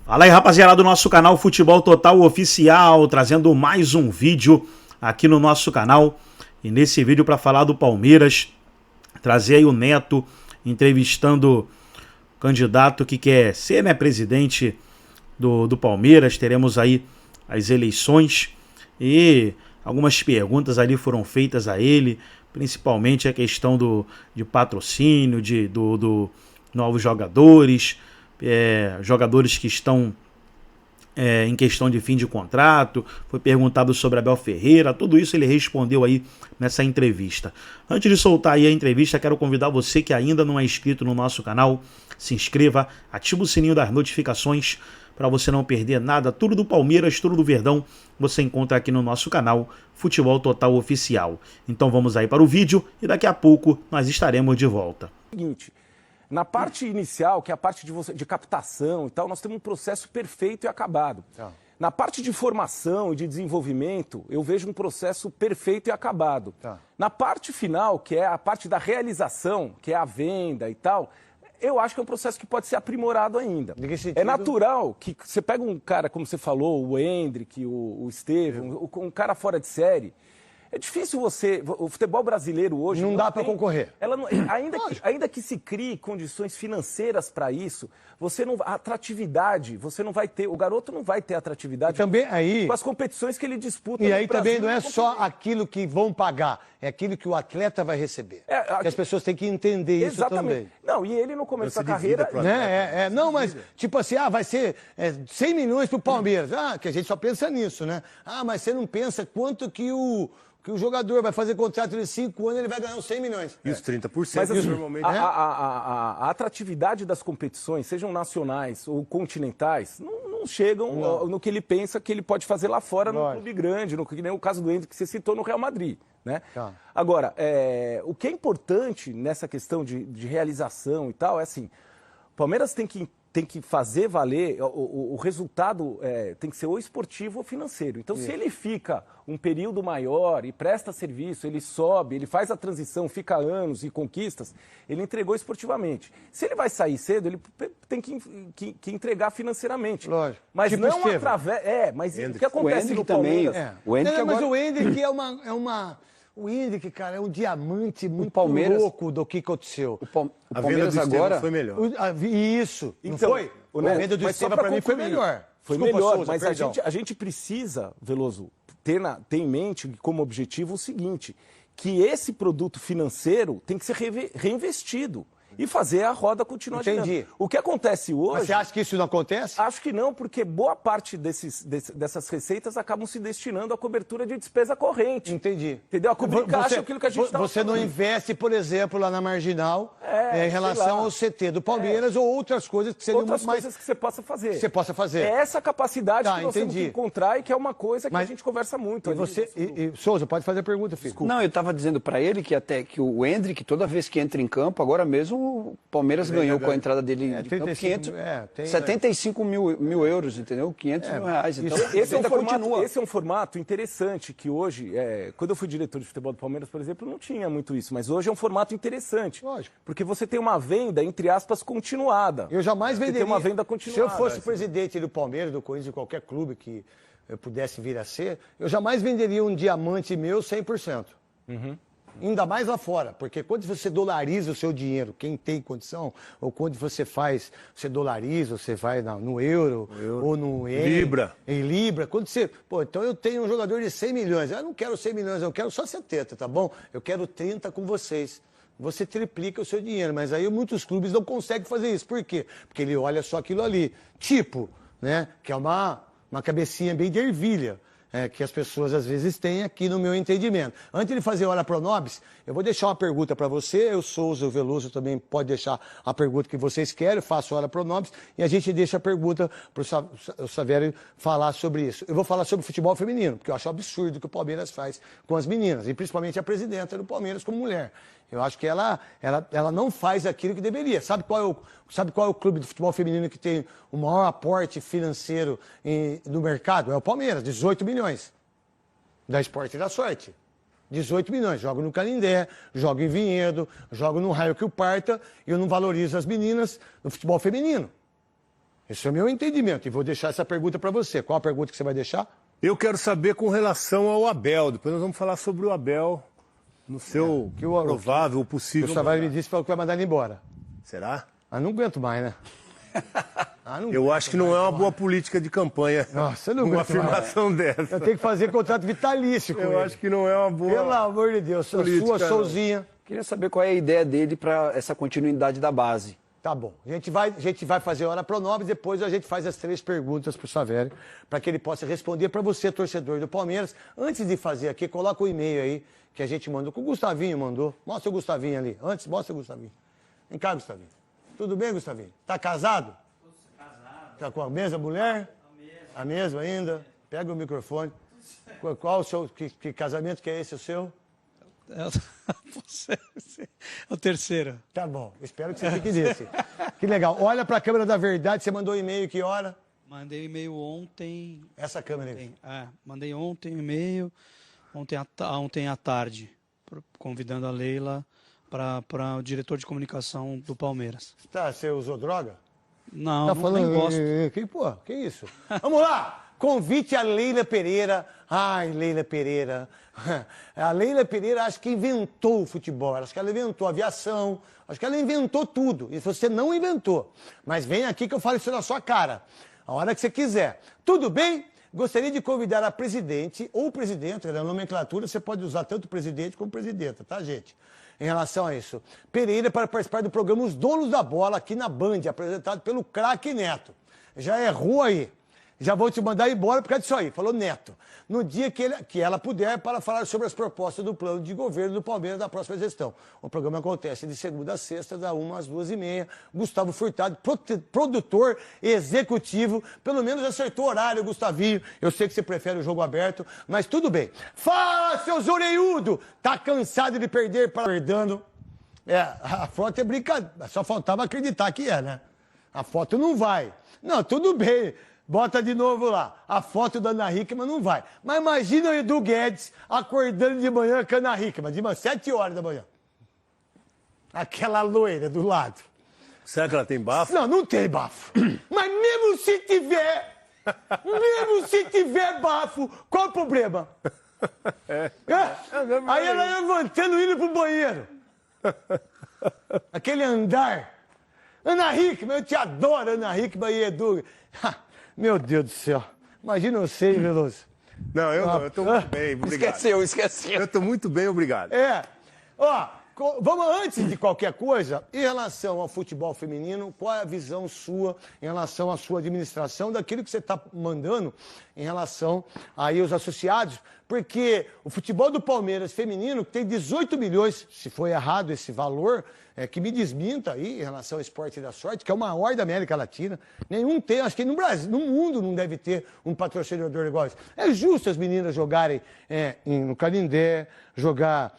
Fala aí, rapaziada do nosso canal Futebol Total Oficial, trazendo mais um vídeo aqui no nosso canal. E nesse vídeo para falar do Palmeiras, trazer aí o Neto entrevistando o candidato que quer ser, né, presidente do Palmeiras. Teremos aí as eleições e algumas perguntas ali foram feitas a ele, principalmente a questão de patrocínio, do novos jogadores, jogadores que estão em questão de fim de contrato. Foi perguntado sobre Abel Ferreira, tudo isso ele respondeu aí nessa entrevista. Antes de soltar aí a entrevista, quero convidar você que ainda não é inscrito no nosso canal, se inscreva, ativa o sininho das notificações para você não perder nada. Tudo do Palmeiras, tudo do Verdão, você encontra aqui no nosso canal Futebol Total Oficial. Então vamos aí para o vídeo e daqui a pouco nós estaremos de volta. Seguinte, na parte inicial, que é a parte de captação e tal, nós temos um processo perfeito e acabado. Na parte de formação e de desenvolvimento, eu vejo um processo perfeito e acabado. Na parte final, que é a parte da realização, que é a venda e tal, eu acho que é um processo que pode ser aprimorado ainda. É natural que você pega um cara, como você falou, o Endrick, o Estevão, um cara fora de série. É difícil você... O futebol brasileiro hoje... Não dá para concorrer. Ainda que se crie condições financeiras para isso, você não... A atratividade, você não vai ter... O garoto não vai ter atratividade também aí, com as competições que ele disputa. E aí também não é só aquilo que vão pagar, é aquilo que o atleta vai receber. Que as pessoas têm que entender isso também. Não, e ele no começo da carreira... Não, mas tipo assim, vai ser 100 milhões pro Palmeiras. Que a gente só pensa nisso, né? Mas você não pensa quanto que o jogador vai fazer contrato de 5 anos, ele vai ganhar uns 100 milhões. E os 30%, mas, assim, normalmente... A atratividade das competições, sejam nacionais ou continentais, não chegam no que ele pensa que ele pode fazer lá fora, no clube grande, que nem o caso do Endrick que você citou no Real Madrid, né? Agora, o que é importante nessa questão de realização e tal, é assim, o Palmeiras tem que fazer valer, o resultado tem que ser ou esportivo ou financeiro. Então, se ele fica um período maior e presta serviço, ele sobe, ele faz a transição, fica anos e conquistas, ele entregou esportivamente. Se ele vai sair cedo, ele tem que entregar financeiramente. Lógico. Mas tipo não através... mas o que acontece no Palmeiras... Mas o Endrick O Endrick, cara, é um diamante muito louco do que aconteceu. A venda do Estevão foi melhor. Isso, então, não foi? A venda do Estevão para mim foi melhor. Foi melhor, mas a gente precisa, Veloso, ter em mente como objetivo o seguinte, que esse produto financeiro tem que ser reinvestido e fazer a roda continuar girando. O que acontece hoje... Mas você acha que isso não acontece? Acho que não, porque boa parte dessas receitas acabam se destinando à cobertura de despesa corrente. Entendi. Entendeu? A cobrir caixa, aquilo que a gente estava Você não investe, por exemplo, lá na Marginal, em relação ao CT do Palmeiras ou outras coisas que seriam outras mais... coisas que você possa fazer. Que você possa fazer. É essa capacidade que nós temos que encontrar e que é uma coisa que a gente conversa muito. Souza, pode fazer a pergunta, filho. Desculpa. Não, eu estava dizendo para ele que até que o Endrick, toda vez que entra em campo, agora mesmo o Palmeiras ganhou com a entrada dele em campo 75 mil euros, entendeu? 500 mil reais. Então, esse é um formato interessante que hoje, quando eu fui diretor de futebol do Palmeiras, por exemplo, não tinha muito isso, mas hoje é um formato interessante. Lógico. Porque você tem uma venda, entre aspas, continuada. Eu jamais venderia. Tem uma venda continuada. Se eu fosse presidente do Palmeiras, do Corinthians, de qualquer clube que eu pudesse vir a ser, eu jamais venderia um diamante meu 100%. Ainda mais lá fora, porque quando você dolariza o seu dinheiro, quem tem condição, ou quando você dolariza, você vai no euro, ou no Libra. Em Libra, quando você... então eu tenho um jogador de 100 milhões, eu não quero 100 milhões, eu quero só 70, tá bom? Eu quero 30 com vocês. Você triplica o seu dinheiro, mas aí muitos clubes não conseguem fazer isso. Por quê? Porque ele olha só aquilo ali. Tipo, né, que é uma cabecinha bem de ervilha. Que as pessoas às vezes têm aqui no meu entendimento. Antes de fazer hora pro Nobis, eu vou deixar uma pergunta para você, o Souza, o Veloso também pode deixar a pergunta que vocês querem, eu faço hora pro Nobis e a gente deixa a pergunta para o Savério falar sobre isso. Eu vou falar sobre futebol feminino, porque eu acho absurdo o que o Palmeiras faz com as meninas, e principalmente a presidenta do Palmeiras como mulher. Eu acho que ela não faz aquilo que deveria. Sabe qual é o clube de futebol feminino que tem o maior aporte financeiro no mercado? É o Palmeiras, 18 milhões. Da Esporte da Sorte. 18 milhões. Jogo no Canindé, jogo em Vinhedo, jogo no raio que o parta, e eu não valorizo as meninas no futebol feminino. Esse é o meu entendimento. E vou deixar essa pergunta para você. Qual a pergunta que você vai deixar? Eu quero saber com relação ao Abel. Depois nós vamos falar sobre o Abel no seu provável, possível. O Tavares me disse que vai mandar ele embora. Será? Ah, não aguento mais, né? Eu acho que não é uma boa política de campanha. Nossa, eu não uma aguento afirmação mais. dessa. Eu tenho que fazer contrato vitalício com ele. Eu acho que não é uma boa. Pelo amor de Deus, política, sua Souzinha. Queria saber qual é a ideia dele para essa continuidade da base. Tá bom. A gente vai fazer hora pronobis, depois a gente faz as 3 perguntas pro Savério, para que ele possa responder para você, torcedor do Palmeiras. Antes de fazer aqui, coloca o e-mail aí que a gente mandou, que o Gustavinho mandou. Mostra o Gustavinho ali. Antes, mostra o Gustavinho. Vem cá, Gustavinho. Tudo bem, Gustavinho? Tá casado? Tô casado. Tá com a mesma mulher? A mesma ainda? Pega o microfone. Qual o seu... Que casamento que é esse, o seu? É o terceiro. Tá bom, espero que você fique nesse. Que legal. Olha para a câmera da verdade, você mandou e-mail que hora? Mandei e-mail ontem. Essa câmera aí. Mandei ontem e-mail, ontem à tarde, convidando a Leila para o diretor de comunicação do Palmeiras. Tá, você usou droga? Não, tá não falando, nem gosto. Que isso? Vamos lá! Convite a Leila Pereira. Ai, Leila Pereira. A Leila Pereira acho que inventou o futebol. Acho que ela inventou a aviação. Acho que ela inventou tudo. E você não inventou. Mas vem aqui que eu falo isso na sua cara. A hora que você quiser. Tudo bem? Gostaria de convidar a presidente ou presidente, na nomenclatura você pode usar tanto presidente como presidenta, tá, gente? Em relação a isso. Pereira para participar do programa Os Donos da Bola aqui na Band, apresentado pelo craque Neto. Já errou aí. Já vou te mandar embora por causa disso aí, falou Neto. No dia que ela puder, para falar sobre as propostas do plano de governo do Palmeiras da próxima gestão. O programa acontece de segunda a sexta, da 1 às 2h30. Gustavo Furtado, produtor executivo, pelo menos acertou o horário, Gustavinho. Eu sei que você prefere o jogo aberto, mas tudo bem. Fala, seus orelhudo! Tá cansado de perder para perdendo? A foto é brincadeira, só faltava acreditar que é, né? A foto não vai. Não, tudo bem. Bota de novo lá. A foto da Ana Hickman não vai. Mas imagina o Edu Guedes acordando de manhã com a Ana Hickman, de umas 7 horas da manhã. Aquela loira do lado. Será que ela tem bafo? Não, não tem bafo. Mas mesmo se tiver bafo, qual o problema? Aí ela levantando, indo pro banheiro. Aquele andar. Ana Hickman, eu te adoro, Ana Hickman e Edu. Meu Deus do céu. Imagina você, Veloso. Não, eu tô muito bem, obrigado. Esqueceu. Eu tô muito bem, obrigado. Vamos, antes de qualquer coisa, em relação ao futebol feminino, qual é a visão sua em relação à sua administração, daquilo que você está mandando em relação aí aos associados? Porque o futebol do Palmeiras feminino tem 18 milhões, se foi errado esse valor, que me desminta aí em relação ao Esporte da Sorte, que é o maior da América Latina. Nenhum tem, acho que no Brasil, no mundo não deve ter um patrocinador igual esse. É justo as meninas jogarem no Canindé, jogar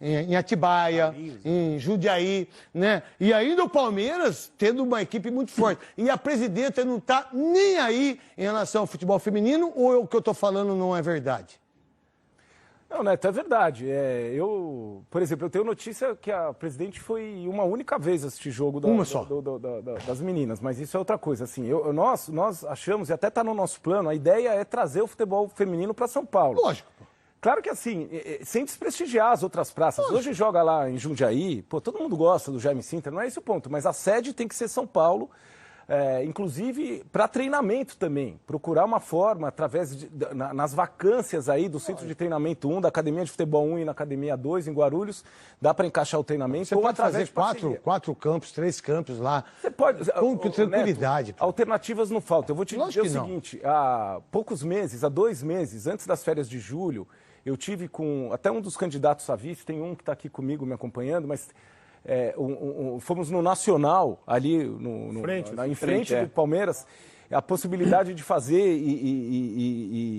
em Atibaia, em Jundiaí, né? E ainda o Palmeiras tendo uma equipe muito forte. E a presidenta não está nem aí em relação ao futebol feminino, ou o que eu estou falando não é verdade? Não, Neto, é verdade. Por exemplo, eu tenho notícia que a presidente foi uma única vez assistir jogo das meninas, mas isso é outra coisa. Assim, nós achamos, e até está no nosso plano, a ideia é trazer o futebol feminino para São Paulo. Lógico. Claro que assim, sem desprestigiar as outras praças. Lógico. Hoje joga lá em Jundiaí, todo mundo gosta do Jaime Sintra, não é esse o ponto, mas a sede tem que ser São Paulo. Inclusive para treinamento também, procurar uma forma, através nas vacâncias aí do Centro de Treinamento 1, da Academia de Futebol 1 e na Academia 2 em Guarulhos, dá para encaixar o treinamento. Você pode fazer quatro campos, 3 campos lá. Você pode. Com tranquilidade. Neto, alternativas não faltam. Eu vou te dizer o seguinte, há poucos meses, há 2 meses, antes das férias de julho, eu tive com até um dos candidatos a vice, tem um que está aqui comigo me acompanhando, mas... fomos no Nacional, ali em frente do Palmeiras, a possibilidade de fazer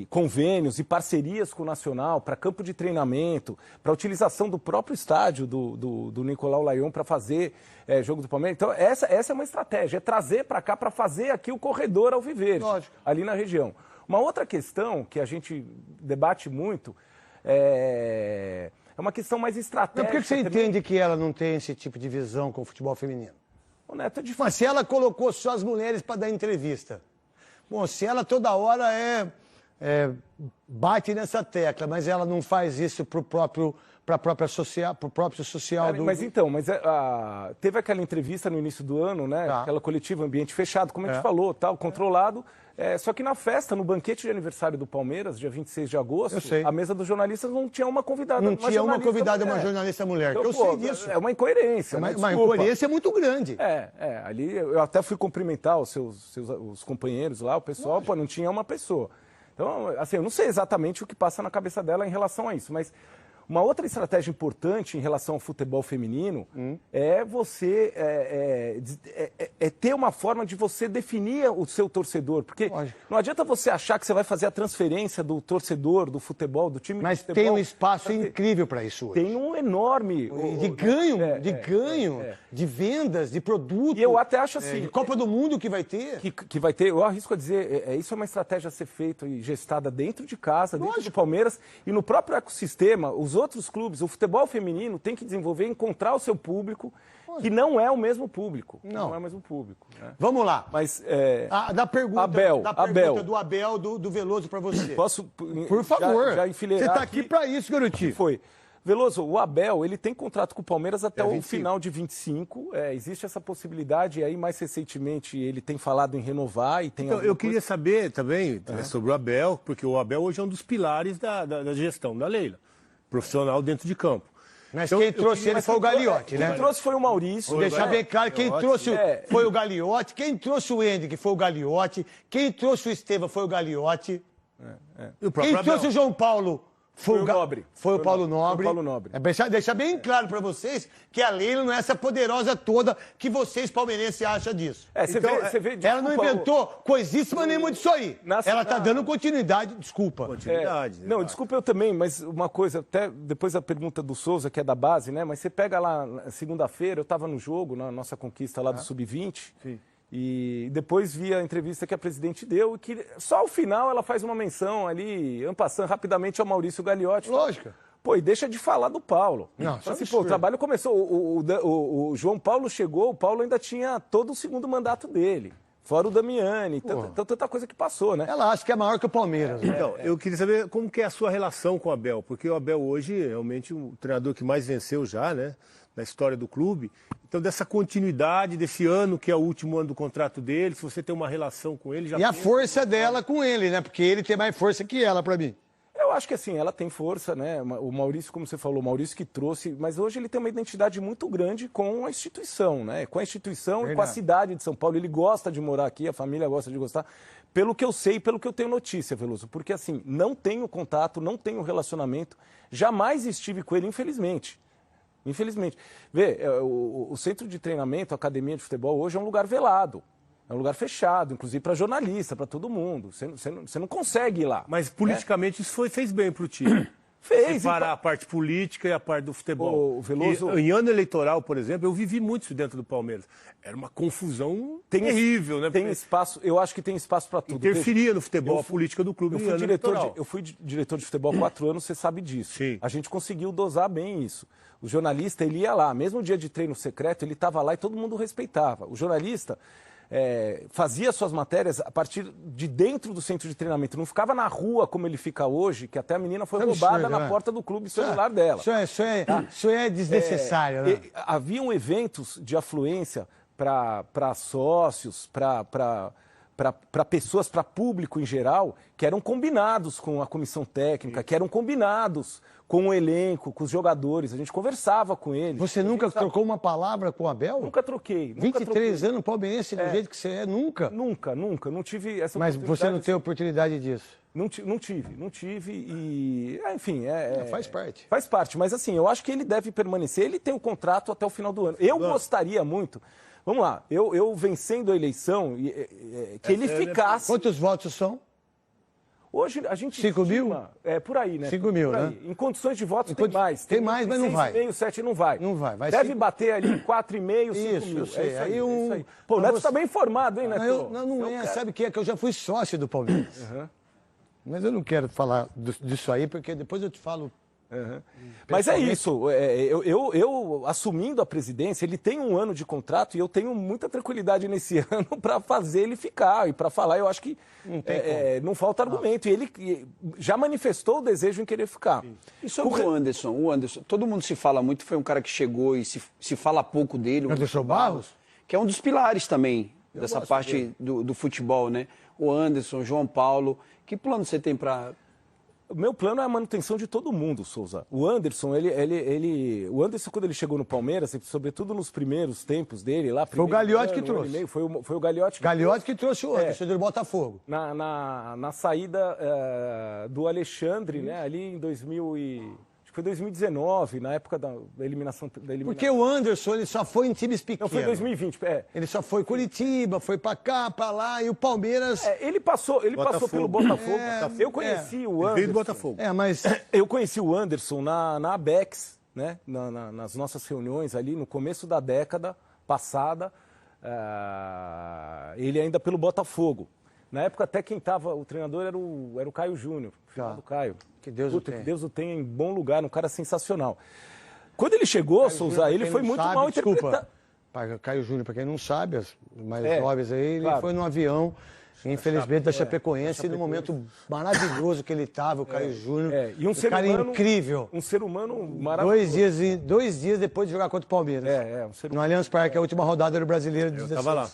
convênios e parcerias com o Nacional para campo de treinamento, para utilização do próprio estádio do Nicolau Lyon para fazer jogo do Palmeiras. Então, essa é uma estratégia, é trazer para cá para fazer aqui o corredor Alviverde, ali na região. Uma outra questão que a gente debate muito é uma questão mais estratégica. Mas por que você entende que ela não tem esse tipo de visão com o futebol feminino? O Neto é difícil. Mas se ela colocou só as mulheres para dar entrevista, bom, se ela toda hora bate nessa tecla, mas ela não faz isso pro próprio social do... Mas teve aquela entrevista no início do ano, né? Tá. Aquela coletiva, ambiente fechado, como a gente falou, tal, controlado. Só que na festa, no banquete de aniversário do Palmeiras, dia 26 de agosto, a mesa dos jornalistas não tinha uma convidada. Não tinha uma convidada, uma jornalista mulher. Então, eu sei disso. É uma incoerência. Uma incoerência muito grande. Ali eu até fui cumprimentar os companheiros lá, o pessoal, não tinha uma pessoa. Então, assim, eu não sei exatamente o que passa na cabeça dela em relação a isso, mas uma outra estratégia importante em relação ao futebol feminino é você ter uma forma de você definir o seu torcedor. Porque não adianta você achar que você vai fazer a transferência do torcedor, do futebol, do time Mas de futebol. tem um espaço incrível para isso hoje. Tem um enorme... De vendas, de produtos. E eu até acho assim... de Copa do Mundo que vai ter. Que vai ter, eu arrisco a dizer, isso é uma estratégia a ser feita e gestada dentro de casa, dentro do Palmeiras, e no próprio ecossistema, os outros clubes, o futebol feminino tem que desenvolver, encontrar o seu público, que não é o mesmo público. Não é o mesmo público. Né? Vamos lá. Mas, da pergunta do Abel, do Veloso para você. Posso, por favor. Já enfileirar você está aqui para isso, garotinho. Foi. Veloso, o Abel, ele tem contrato com o Palmeiras até o final de 25. Existe essa possibilidade, e aí mais recentemente ele tem falado em renovar. Então, eu queria saber também sobre o Abel, porque o Abel hoje é um dos pilares da gestão da Leila, profissional dentro de campo. Mas então, quem trouxe ele foi o Gagliotti, né? Quem trouxe foi o Maurício. Deixar bem claro, quem trouxe foi o Gagliotti, quem trouxe o Hendrick foi o Gagliotti, quem trouxe o Estevam foi o Gagliotti, quem trouxe o João Paulo foi o Nobre. Foi o Paulo Nobre. Deixar bem claro para vocês que a Leila não é essa poderosa toda que vocês palmeirenses acham disso. Você vê, ela não inventou coisíssima nenhuma disso aí. Ela está dando continuidade, desculpa. Não, desculpa eu também, mas uma coisa, até depois da pergunta do Souza, que é da base, né? Mas você pega lá, segunda-feira, eu estava no jogo, na nossa conquista lá do Sub-20. Sim. E depois vi a entrevista que a presidente deu, e que só ao final ela faz uma menção ali, en passant, rapidamente ao Maurício Gagliotti. Lógico. Pô, e deixa de falar do Paulo. Não, assim, o trabalho começou, o João Paulo chegou, o Paulo ainda tinha todo o segundo mandato dele. Fora o Damiani, tanta coisa que passou, né? Ela acha que é maior que o Palmeiras. Então, eu queria saber como que é a sua relação com o Abel, porque o Abel hoje é realmente o treinador que mais venceu já, né? Na história do clube. Então, dessa continuidade, desse ano, que é o último ano do contrato dele, se você tem uma relação com ele... E a força dela com ele, né? Porque ele tem mais força que ela, pra mim. Eu acho que assim, ela tem força, né? O Maurício, como você falou, o Maurício que trouxe, mas hoje ele tem uma identidade muito grande com a instituição, né? Com a instituição e com a cidade de São Paulo. Ele gosta de morar aqui, a família gosta de gostar. Pelo que eu sei, pelo que eu tenho notícia, Veloso. Porque assim, não tenho contato, não tenho relacionamento, jamais estive com ele, infelizmente. Infelizmente. Vê, o centro de treinamento, a academia de futebol, hoje é um lugar velado. É um lugar fechado, inclusive para jornalista, para todo mundo. Você não consegue ir lá. Mas politicamente isso fez bem para o time. Fez. Separar a parte política e a parte do futebol. O Veloso... Em ano eleitoral, por exemplo, eu vivi muito isso dentro do Palmeiras. Era uma confusão terrível, né? Tem espaço, eu acho que tem espaço para tudo. Interferia no futebol, a política do clube. Eu fui diretor de futebol há 4 anos, você sabe disso. Sim. A gente conseguiu dosar bem isso. O jornalista, ele ia lá, mesmo dia de treino secreto, ele estava lá e todo mundo respeitava. O jornalista... fazia suas matérias a partir de dentro do centro de treinamento. Não ficava na rua como ele fica hoje, que até a menina foi roubada na porta do clube celular dela. Isso é desnecessário, né? Haviam eventos de afluência para sócios, para pessoas, para público em geral, que eram combinados com a comissão técnica, que eram combinados com o elenco, com os jogadores. A gente conversava com eles. Você nunca trocou uma palavra com o Abel? Nunca troquei. 23 anos palmeirense do jeito que você é, nunca? Nunca. Não tive essa oportunidade. Mas você não tem oportunidade disso? Não tive e... Enfim, faz parte. Faz parte, mas assim, eu acho que ele deve permanecer. Ele tem um contrato até o final do ano. Eu gostaria muito... Vamos lá, eu vencendo a eleição, que ele ficasse... Quantos votos são? Hoje a gente... 5 mil? Por aí, né? 5 mil, né? Em condições de votos tem mais. Tem mais, mas não vai. 6,5, 7 não vai. Não vai. Deve bater ali 4,5, 5 mil. Isso aí. É isso aí. Pô, o Neto está bem informado, hein, Neto? Não é. Sabe o que é? Que eu já fui sócio do Palmeiras. Mas eu não quero falar disso aí, porque depois eu te falo Uhum. Mas é isso, eu assumindo a presidência, ele tem 1 ano de contrato e eu tenho muita tranquilidade nesse ano para fazer ele ficar e para falar, eu acho que não falta argumento. E ele já manifestou o desejo em querer ficar. E sobre o Anderson, todo mundo se fala muito, foi um cara que chegou e se fala pouco dele. O Anderson Barros? Que é um dos pilares também dessa parte do futebol, né? O Anderson, João Paulo, que plano você tem para... O meu plano é a manutenção de todo mundo, Souza. O Anderson, o Anderson, quando ele chegou no Palmeiras, sobretudo nos primeiros tempos dele, lá... Foi o Gagliotti que trouxe. Foi o Gagliotti. Gagliotti que trouxe o Anderson do Botafogo. Na saída do Alexandre, né, ali em 2019, na época da eliminação. Porque o Anderson, ele só foi em times pequenos. Não, foi em 2020, Ele só foi Curitiba, foi pra cá, pra lá, e o Palmeiras... ele passou pelo Botafogo. Eu conheci o Anderson. Veio do Botafogo. Mas... Eu conheci o Anderson na Abex, né, nas nossas reuniões ali, no começo da década passada, ele ainda pelo Botafogo. Na época, até quem estava, o treinador era o Caio Júnior, do Caio. Que Deus o tenha. Que Deus o tenha em bom lugar, um cara sensacional. Quando ele chegou, Souza, ele foi muito mal interpretado. Caio Júnior, para quem não sabe, os mais jovens aí, ele foi num avião, infelizmente, da Chapecoense, e no momento maravilhoso que ele estava, o Caio Júnior. E um ser cara humano incrível. Um ser humano maravilhoso. 2 dias depois de jogar contra o Palmeiras. No Allianz Parque, a última rodada do Brasileiro de 16. Tava lá.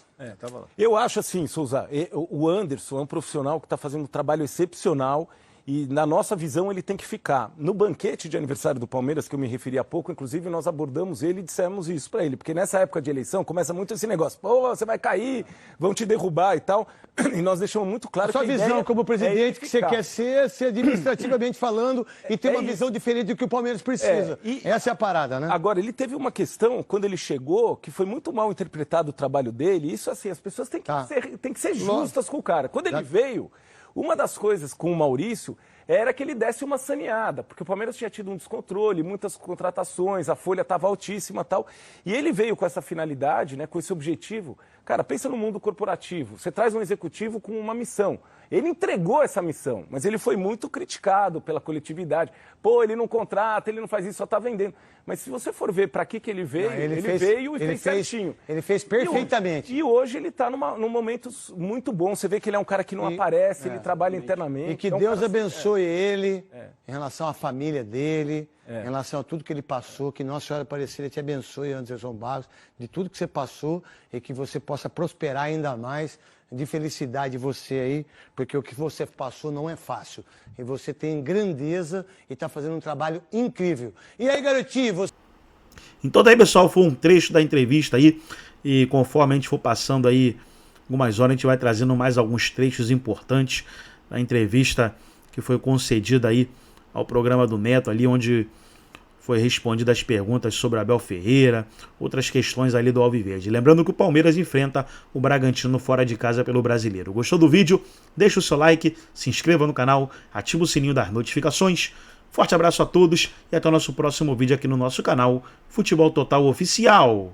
Eu acho assim, Souza, o Anderson é um profissional que está fazendo um trabalho excepcional. E, na nossa visão, ele tem que ficar. No banquete de aniversário do Palmeiras, que eu me referi há pouco, inclusive, nós abordamos ele e dissemos isso para ele. Porque nessa época de eleição, começa muito esse negócio. Pô, você vai cair, vão te derrubar e tal. E nós deixamos muito claro que a sua visão como presidente, que você quer ser administrativamente falando, e ter uma visão diferente do que o Palmeiras precisa. Essa é a parada, né? Agora, ele teve uma questão, quando ele chegou, que foi muito mal interpretado o trabalho dele. Isso, assim, as pessoas têm que ser justas com o cara. Quando ele veio... Uma das coisas com o Maurício era que ele desse uma saneada, porque o Palmeiras tinha tido um descontrole, muitas contratações, a folha estava altíssima e tal. E ele veio com essa finalidade, né, com esse objetivo. Cara, pensa no mundo corporativo. Você traz um executivo com uma missão. Ele entregou essa missão, mas ele foi muito criticado pela coletividade. Pô, ele não contrata, ele não faz isso, só está vendendo. Mas se você for ver para que ele veio, ele veio e fez certinho. Ele fez perfeitamente. E hoje ele está num momento muito bom. Você vê que ele é um cara que não aparece, ele trabalha internamente. E que Deus abençoe ele em relação à família dele, em relação a tudo que ele passou, que Nossa Senhora Aparecida te abençoe, Anderson Barros, de tudo que você passou e que você possa prosperar ainda mais, de felicidade você aí, porque o que você passou não é fácil. E você tem grandeza e está fazendo um trabalho incrível. E aí, garotinho, você... Então daí, pessoal, foi um trecho da entrevista aí, e conforme a gente for passando aí algumas horas, a gente vai trazendo mais alguns trechos importantes da entrevista que foi concedida aí ao programa do Neto ali, onde foi respondida as perguntas sobre Abel Ferreira, outras questões ali do Alviverde. Lembrando que o Palmeiras enfrenta o Bragantino fora de casa pelo Brasileiro. Gostou do vídeo? Deixa o seu like, se inscreva no canal, ativa o sininho das notificações. Forte abraço a todos e até o nosso próximo vídeo aqui no nosso canal Futebol Total Oficial.